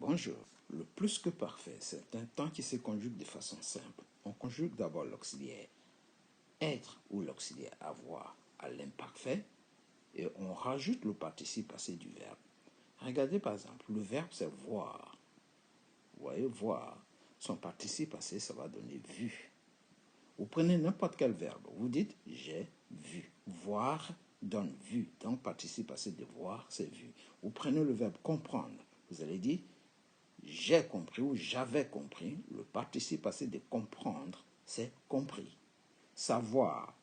Bonjour. Le plus que parfait, c'est un temps qui se conjugue de façon simple. On conjugue d'abord l'auxiliaire être ou l'auxiliaire avoir à l'imparfait et on rajoute le participe passé du verbe. Regardez par exemple, le verbe c'est voir. Vous voyez, voir. Son participe passé, ça va donner vu. Vous prenez n'importe quel verbe, vous dites j'ai vu. Voir donne vu. Donc participe passé de voir, c'est vu. Vous prenez le verbe comprendre, vous allez dire j'ai compris ou j'avais compris. Le participe passé de comprendre, c'est compris. Savoir,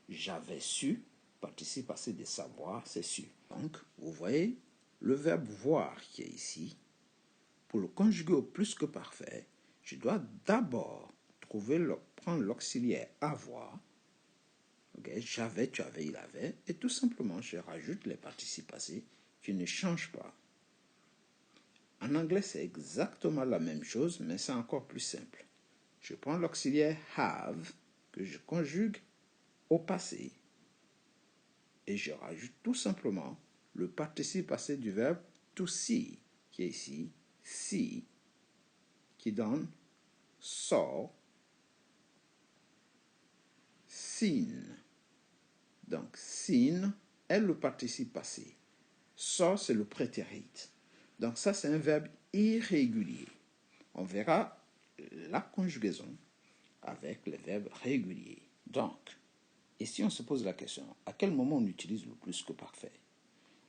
j'avais su. Participe passé de savoir, c'est su. Donc, vous voyez, le verbe voir qui est ici, pour le conjuguer au plus que parfait, je dois d'abord prendre l'auxiliaire avoir. Okay, j'avais, tu avais, il avait. Et tout simplement, je rajoute les participes passés qui ne changent pas. En anglais, c'est exactement la même chose, mais c'est encore plus simple. Je prends l'auxiliaire have, que je conjugue au passé, et je rajoute tout simplement le participe passé du verbe to see, qui est ici, see, qui donne saw, seen. Donc, seen est le participe passé. Saw, c'est le prétérit. Donc, ça, c'est un verbe irrégulier. On verra la conjugaison avec les verbes réguliers. Donc, ici on se pose la question, à quel moment on utilise le plus que parfait?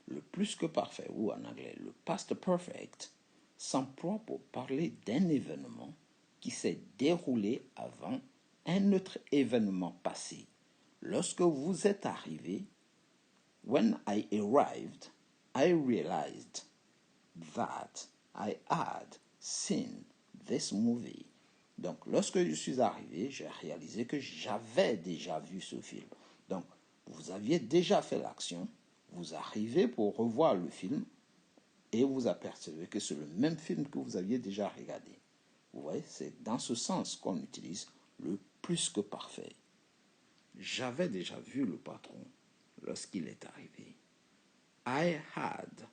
Le plus que parfait, ou en anglais le past perfect, s'emploie pour parler d'un événement qui s'est déroulé avant un autre événement passé. Lorsque vous êtes arrivé, when I arrived, I realized that I had seen this movie. Donc, lorsque je suis arrivé, j'ai réalisé que j'avais déjà vu ce film. Donc, vous aviez déjà fait l'action, vous arrivez pour revoir le film et vous apercevez que c'est le même film que vous aviez déjà regardé. Vous voyez, c'est dans ce sens qu'on utilise le plus que parfait. J'avais déjà vu le patron lorsqu'il est arrivé. I had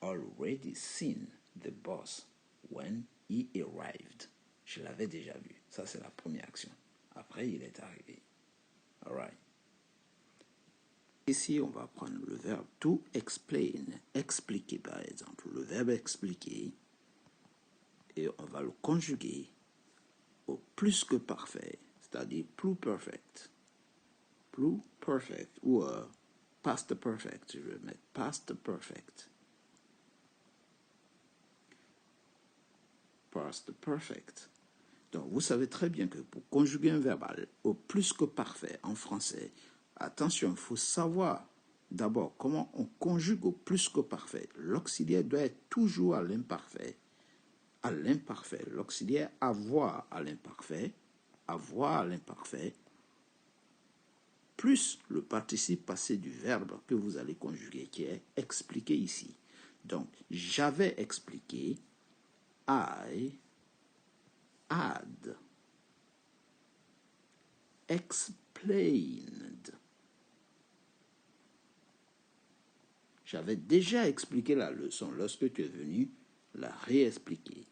already seen the boss when he arrived. Je l'avais déjà vu. Ça, c'est la première action. Après, il est arrivé. Alright. Ici, on va prendre le verbe to explain. Expliquer, par exemple. Le verbe expliquer. Et on va le conjuguer au plus que parfait. C'est-à-dire plus perfect. Plus perfect. Ou past perfect. Je vais mettre past perfect. Past perfect. Donc, vous savez très bien que pour conjuguer un verbe au plus que parfait en français, attention, il faut savoir d'abord comment on conjugue au plus que parfait. L'auxiliaire doit être toujours à l'imparfait. À l'imparfait. L'auxiliaire avoir à l'imparfait. Avoir à l'imparfait. Plus le participe passé du verbe que vous allez conjuguer, qui est expliqué ici. Donc, j'avais expliqué. I had explained. J'avais déjà expliqué la leçon lorsque tu es venu la réexpliquer.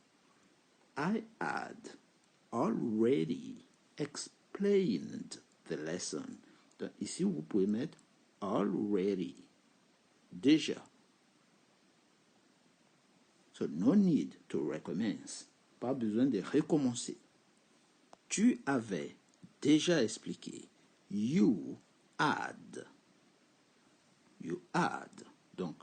I had already explained the lesson. Donc ici, vous pouvez mettre already. Déjà. So no need to recommence. Pas besoin de recommencer. Tu avais déjà expliqué. You had. You had. Donc,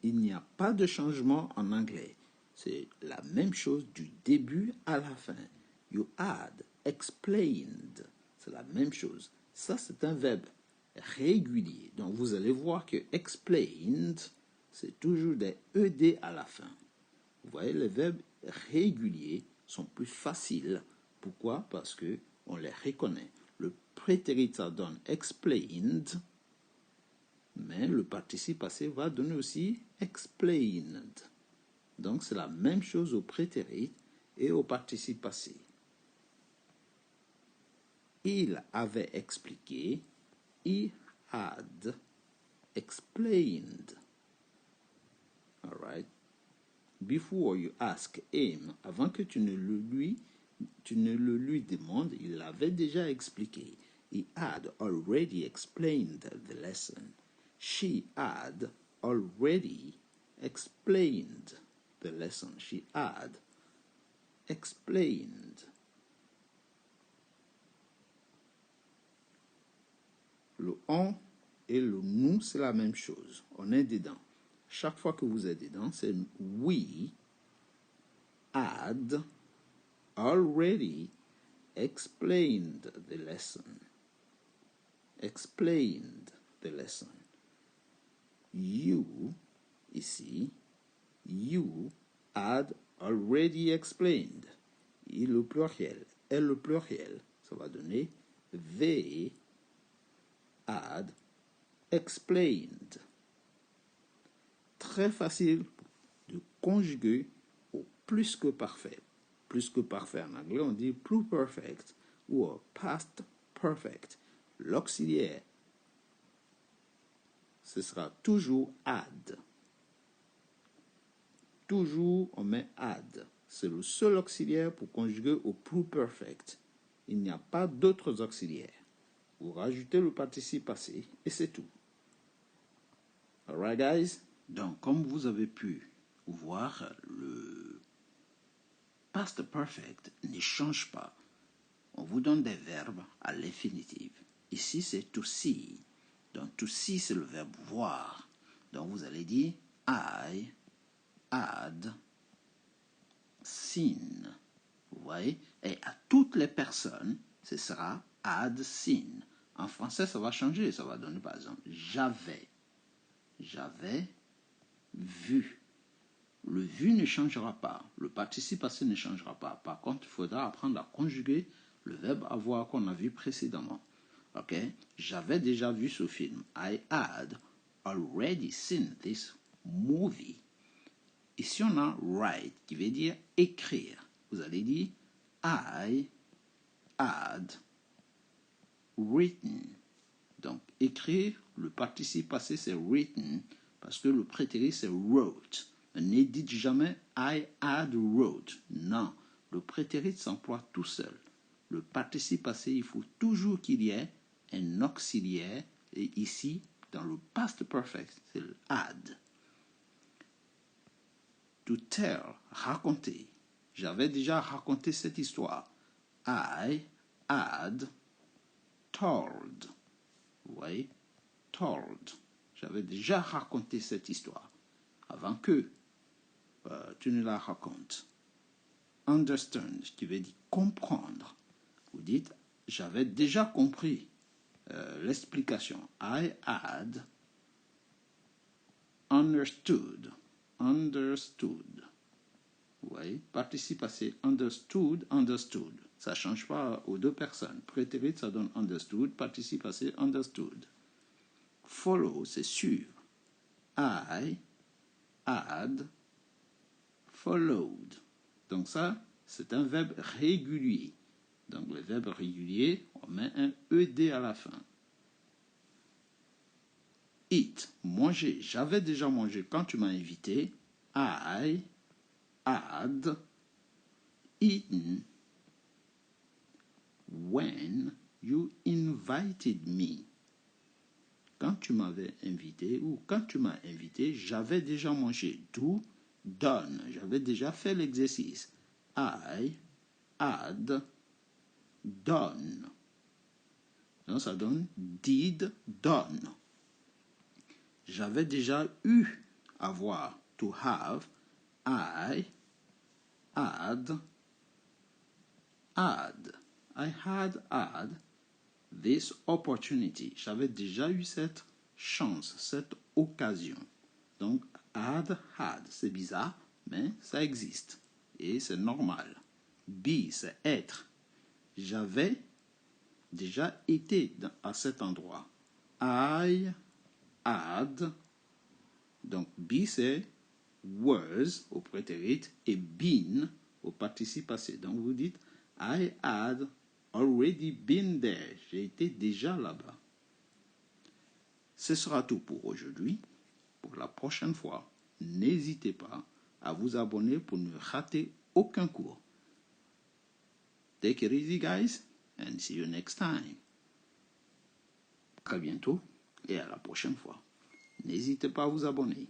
il n'y a pas de changement en anglais. C'est la même chose du début à la fin. You had explained. C'est la même chose. Ça, c'est un verbe régulier. Donc, vous allez voir que explained, c'est toujours des ED à la fin. Vous voyez, les verbes réguliers sont plus faciles. Pourquoi? Parce que on les reconnaît. Le prétérit, ça donne explained, mais le participe passé va donner aussi explained. Donc, c'est la même chose au prétérit et au participe passé. Il avait expliqué. He had explained. All right. before you ask him, avant que tu ne le lui demandes, il l'avait déjà expliqué. He had already explained the lesson. She had already explained the lesson. She had explained. Le on et le nous, c'est la même chose. On est dedans. Chaque fois que vous êtes dedans, c'est we had already explained the lesson. Explained the lesson. You, ici, you had already explained. Et le pluriel. Et le pluriel, ça va donner they had explained. Très facile de conjuguer au plus que parfait. Plus que parfait en anglais, on dit plus perfect ou past perfect. L'auxiliaire, ce sera toujours had. Toujours, on met had. C'est le seul auxiliaire pour conjuguer au plus perfect. Il n'y a pas d'autres auxiliaires. Vous rajoutez le participe passé et c'est tout. Alright, guys? Donc, comme vous avez pu voir, le past perfect ne change pas. On vous donne des verbes à l'infinitif. Ici, c'est to see. Donc, to see, c'est le verbe voir. Donc, vous allez dire I had seen. Vous voyez? Et à toutes les personnes, ce sera had seen. En français, ça va changer. Ça va donner, par exemple, j'avais vu. Le vu ne changera pas. Le participe passé ne changera pas. Par contre, il faudra apprendre à conjuguer le verbe avoir qu'on a vu précédemment. Ok? J'avais déjà vu ce film. I had already seen this movie. Ici, on a write qui veut dire écrire. Vous allez dire I had written. Donc, écrire, le participe passé, c'est written, parce que le prétérit, c'est wrote. Ne dites jamais I had wrote. Non, le prétérit s'emploie tout seul. Le participe passé, il faut toujours qu'il y ait un auxiliaire. Et ici, dans le past perfect, c'est le had. To tell, raconter. J'avais déjà raconté cette histoire. I had told. Vous voyez? Told. J'avais déjà raconté cette histoire avant que tu ne la racontes. Understand, qui veut dire comprendre. Vous dites, j'avais déjà compris l'explication. I had understood. Understood. Vous voyez? Participe passé, understood, understood. Ça ne change pas aux deux personnes. Prétérit, ça donne understood. Participe passé, understood. Follow, c'est suivre. I had followed. Donc ça, c'est un verbe régulier. Donc le verbe régulier, on met un ED à la fin. Eat, manger. J'avais déjà mangé quand tu m'as invité. I had eaten when you invited me. Quand tu m'avais invité ou quand tu m'as invité, j'avais déjà mangé. Do, done. J'avais déjà fait l'exercice. I had done. Donc ça donne did, done. J'avais déjà eu, avoir, to have. I had this opportunity. J'avais déjà eu cette chance, cette occasion. Donc, had, c'est bizarre, mais ça existe. Et c'est normal. Be, c'est être. J'avais déjà été à cet endroit. I had. Donc, be, c'est was au prétérit et been au participe passé. Donc, vous dites I had already been there. J'ai été déjà là-bas. Ce sera tout pour aujourd'hui. Pour la prochaine fois, n'hésitez pas à vous abonner pour ne rater aucun cours. Take it easy, guys, and see you next time. Très bientôt et à la prochaine fois. N'hésitez pas à vous abonner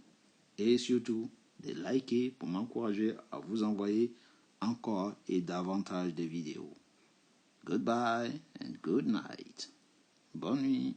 et surtout de liker pour m'encourager à vous envoyer encore et davantage de vidéos. Goodbye and good night. Bonne nuit.